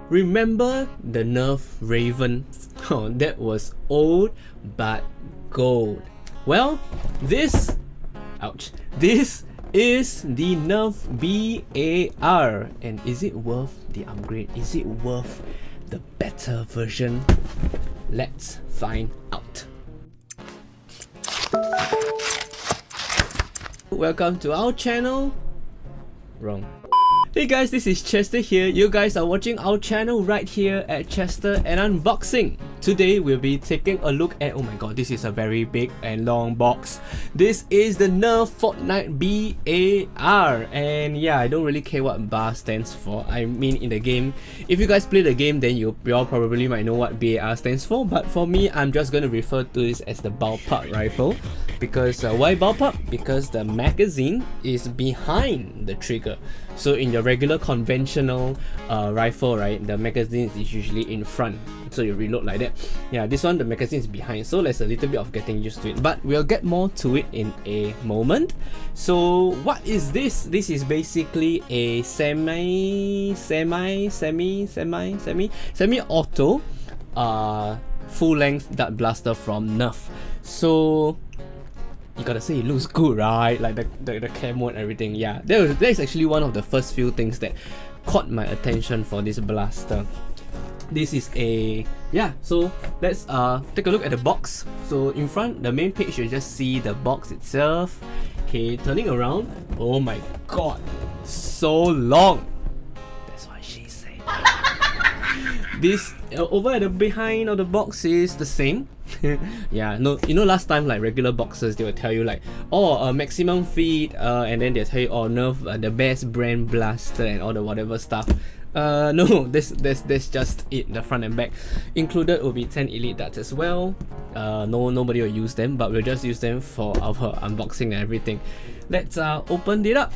Remember the Nerf Raven? Oh, that was old but gold. Well, this is the Nerf BAR, and is it worth the upgrade? Is it worth the better version? Let's find out. Welcome to our channel. Wrong. Hey guys, this is Chester here. You guys are watching our channel right here at Chester and Unboxing. Today we'll be taking a look at, oh my god, this is a very big and long box. This is the Nerf Fortnite BAR, and yeah, I don't really care what BAR stands for. I mean, in the game, if you guys play the game, then you all probably might know what BAR stands for, but for me, I'm just going to refer to this as the ballpark rifle. Because why ballpark? Because the magazine is behind the trigger. So in your regular conventional rifle, right, the magazine is usually in front, so you reload like that. Yeah, this one the magazine is behind, so there's a little bit of getting used to it, but we'll get more to it in a moment. So what is this? This is basically a semi-auto full-length dart blaster from Nerf. So you gotta say it looks good, right? Like the camo and everything. Yeah, that is actually one of the first few things that caught my attention for this blaster. This is a, yeah, so let's take a look at the box. So in front, the main page, you just see the box itself. Okay, turning around, oh my god, so long. That's what she said. This over at the behind of the box is the same. Yeah, no, you know, last time, like regular boxes, they will tell you like, oh, maximum feed, and then they'll tell you, oh, Nerf, the best brand blaster and all the whatever stuff. No, that's just it, the front and back. Included will be 10 elite darts as well. Nobody will use them, but we'll just use them for our unboxing and everything. Let's open it up.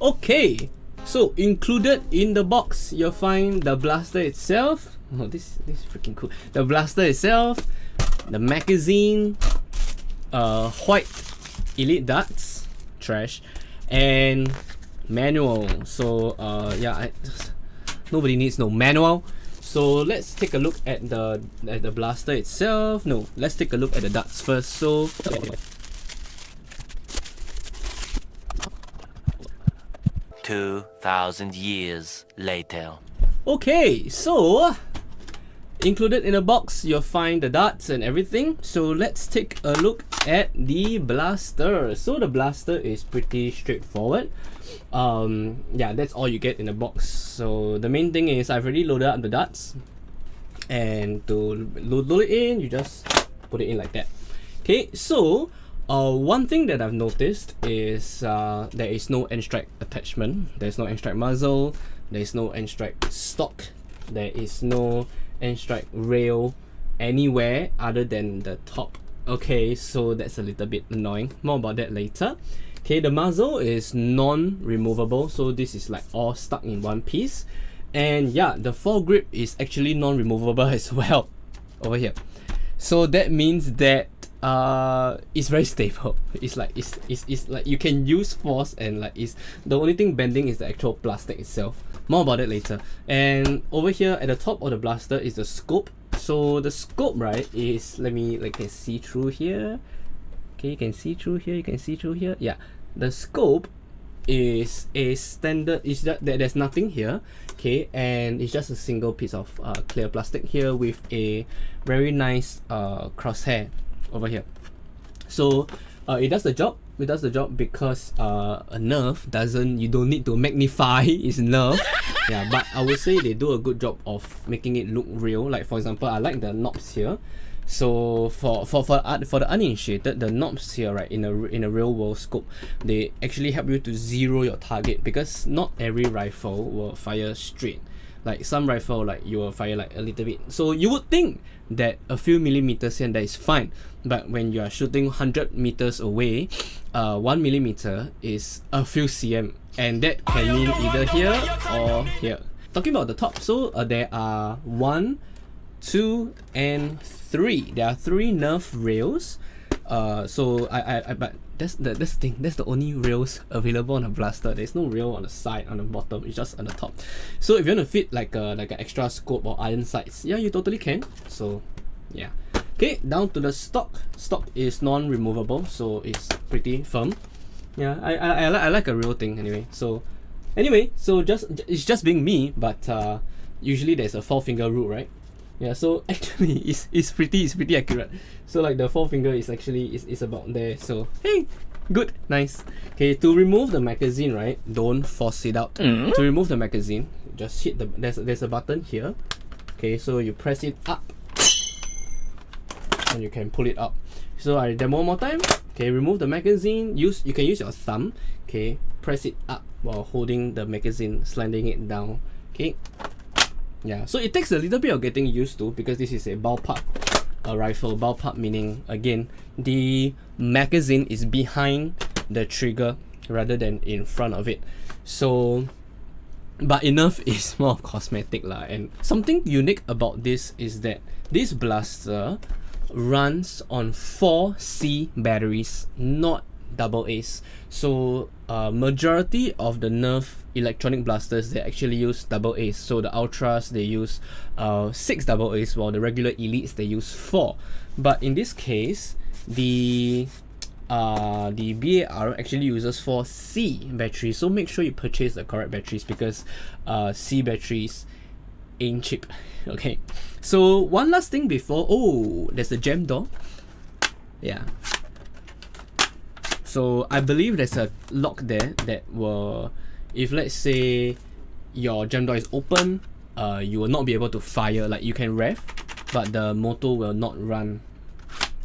Okay, so included in the box, you'll find the blaster itself. Oh, this is freaking cool. The blaster itself, the magazine, white elite darts, trash, and manual. So yeah, nobody needs no manual. So let's take a look at the blaster itself. No, let's take a look at the darts first. So 2,000 years later. Okay, so included in a box, you'll find the darts and everything. So let's take a look at the blaster. So the blaster is pretty straightforward. Yeah, that's all you get in the box. So the main thing is I've already loaded up the darts, and to load it in, you just put it in like that. Okay, so one thing that I've noticed is there is no end strike attachment. There's no end strike muzzle. There's no end strike stock. There is no end strike rail anywhere other than the top. Okay, so that's a little bit annoying. More about that later. Okay, the muzzle is non-removable, so this is like all stuck in one piece. And yeah, the foregrip is actually non-removable as well over here. So that means that it's very stable. It's like you can use force, and like it's the only thing bending is the actual plastic itself. More about it later. And over here at the top of the blaster is the scope. So the scope, right, is, let me, like, can see through here. Okay, you can see through here, you can see through here. Yeah, the scope is a standard, is that there's nothing here. Okay, and it's just a single piece of clear plastic here with a very nice crosshair over here. So it does the job. It does the job because a Nerf doesn't, you don't need to magnify its Nerf. Yeah, but I would say they do a good job of making it look real. Like for example, I like the knobs here. So for the uninitiated, the knobs here, right, in a real world scope, they actually help you to zero your target, because not every rifle will fire straight. Like some rifle, like you will fire like a little bit. So you would think that a few millimeters here and there is fine, but when you are shooting 100 meters away, 1 millimeter is a few cm, and that can mean either here or here. Talking about the top, so there are 1, 2, and 3. There are 3 Nerf rails. So but That's the thing. That's the only rails available on a blaster. There's no rail on the side, on the bottom. It's just on the top. So if you want to fit like an extra scope or iron sights, yeah, you totally can. So yeah. Okay, down to the stock. Stock is non-removable, so it's pretty firm. Yeah, I like a real thing anyway. So it's just being me, but usually there's a 4-finger rule, right? Yeah, so actually it's pretty accurate. So like the 4-finger is actually is about there. So hey, good, nice. Okay, to remove the magazine, right? Don't force it out. To remove the magazine, just hit the there's a button here. Okay, so you press it up, and you can pull it up. So I demo one more time. Okay, remove the magazine. You can use your thumb. Okay, press it up while holding the magazine, sliding it down. Okay. Yeah, so it takes a little bit of getting used to because this is a bullpup rifle. Bullpup meaning, again, the magazine is behind the trigger rather than in front of it. So, but enough is more of cosmetic lah. And something unique about this is that this blaster runs on 4C batteries, not double A's. So majority of the Nerf electronic blasters, they actually use double A's. So the Ultras, they use 6 double A's, while the regular Elites, they use 4. But in this case, the BAR actually uses 4C batteries. So make sure you purchase the correct batteries because C batteries ain't cheap. Okay, so one last thing before, there's a jam door. Yeah. So I believe there's a lock there that will, if let's say your jam door is open, you will not be able to fire. Like you can rev, but the motor will not run.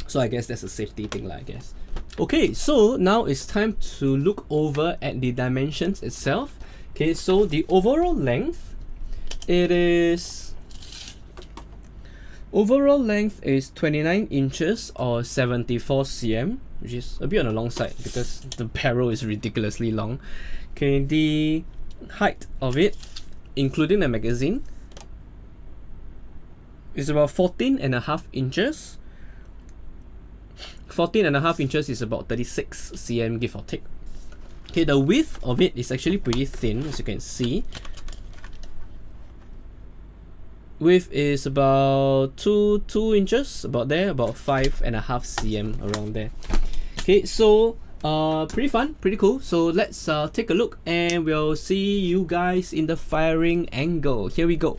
So I guess that's a safety thing lah, I guess. Okay, so now it's time to look over at the dimensions itself. Okay, so the overall length, overall length is 29 inches or 74 cm, which is a bit on the long side because the barrel is ridiculously long. Okay, the height of it, including the magazine, is about 14.5 inches. 14.5 inches is about 36 cm, give or take. Okay, the width of it is actually pretty thin, as you can see. Width is about 2 inches, about there, about 5.5 cm around there. Okay, so pretty fun, pretty cool. So let's take a look and we'll see you guys in the firing angle. Here we go.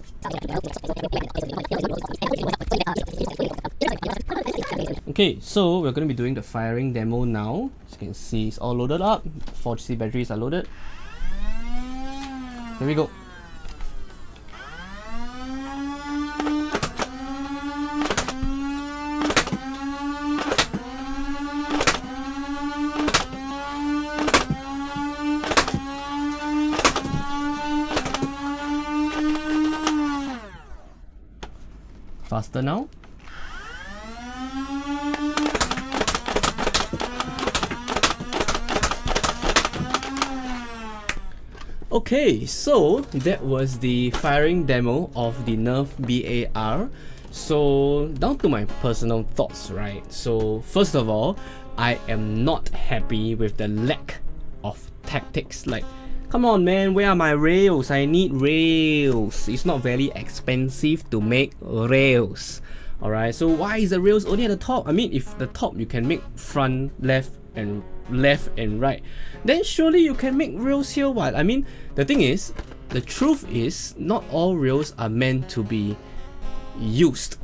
Okay, so we're going to be doing the firing demo now. As you can see, it's all loaded up. 4C batteries are loaded. Here we go. Faster now. Okay, so that was the firing demo of the Nerf BAR. So down to my personal thoughts, right? So first of all, I am not happy with the lack of tactics. Like, come on man, where are my rails? I need rails. It's not very expensive to make rails. Alright, so why is the rails only at the top? I mean, if the top you can make front, left and right, then surely you can make rails here. What? I mean, the thing is, the truth is, not all rails are meant to be used.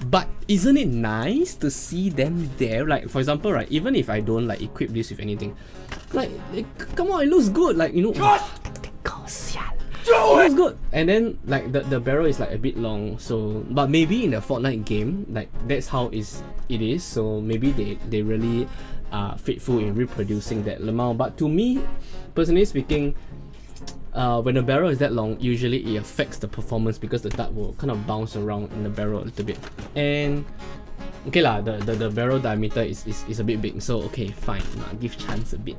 But isn't it nice to see them there? Like, for example, right, even if I don't like equip this with anything, like, come on, it looks good. Like, you know, it looks good. And then like the barrel is like a bit long, so but maybe in the Fortnite game, like that's how it is. So maybe they really are faithful in reproducing that amount. But to me, personally speaking, when the barrel is that long, usually it affects the performance because the dart will kind of bounce around in the barrel a little bit. And Okay lah, the barrel diameter is a bit big, so okay, fine, give chance a bit.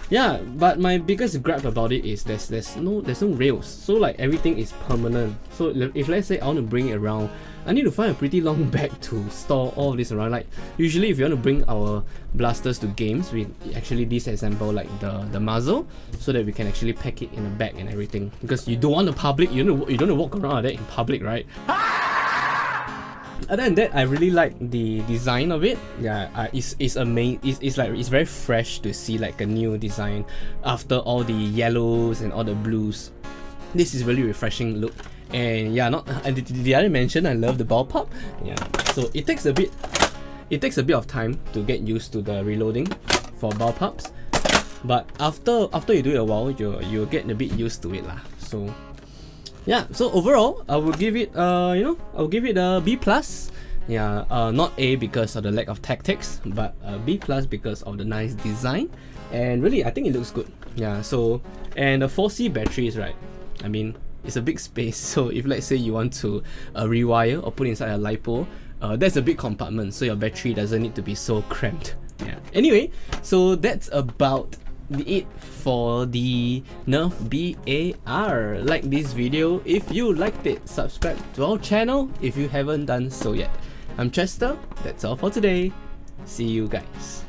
Yeah, but my biggest gripe about it is there's no rails, so like everything is permanent. So if let's say I want to bring it around, I need to find a pretty long bag to store all of this around. Like usually if you want to bring our blasters to games, we actually disassemble like the muzzle so that we can actually pack it in a bag and everything, because you don't want the public, you don't want to walk around like that in public, right? Other than that, I really like the design of it. Yeah, it's amazing. It's very fresh to see like a new design after all the yellows and all the blues. This is really refreshing look. And yeah, did I mention I love the ball pop? Yeah, so it takes a bit of time to get used to the reloading for ball pops, but after you do it a while, you'll get a bit used to it lah. So yeah, so overall, I will give it I'll give it a B+. Yeah, not A because of the lack of tactics, but B+ because of the nice design, and really I think it looks good. Yeah, so and the 4C batteries, right? I mean, it's a big space, so if let's say you want to rewire or put inside a LiPo, that's a big compartment, so your battery doesn't need to be so cramped. Yeah. Anyway, so that's about it for the Nerf BAR. Like this video if you liked it, subscribe to our channel if you haven't done so yet. I'm Chester, that's all for today. See you guys.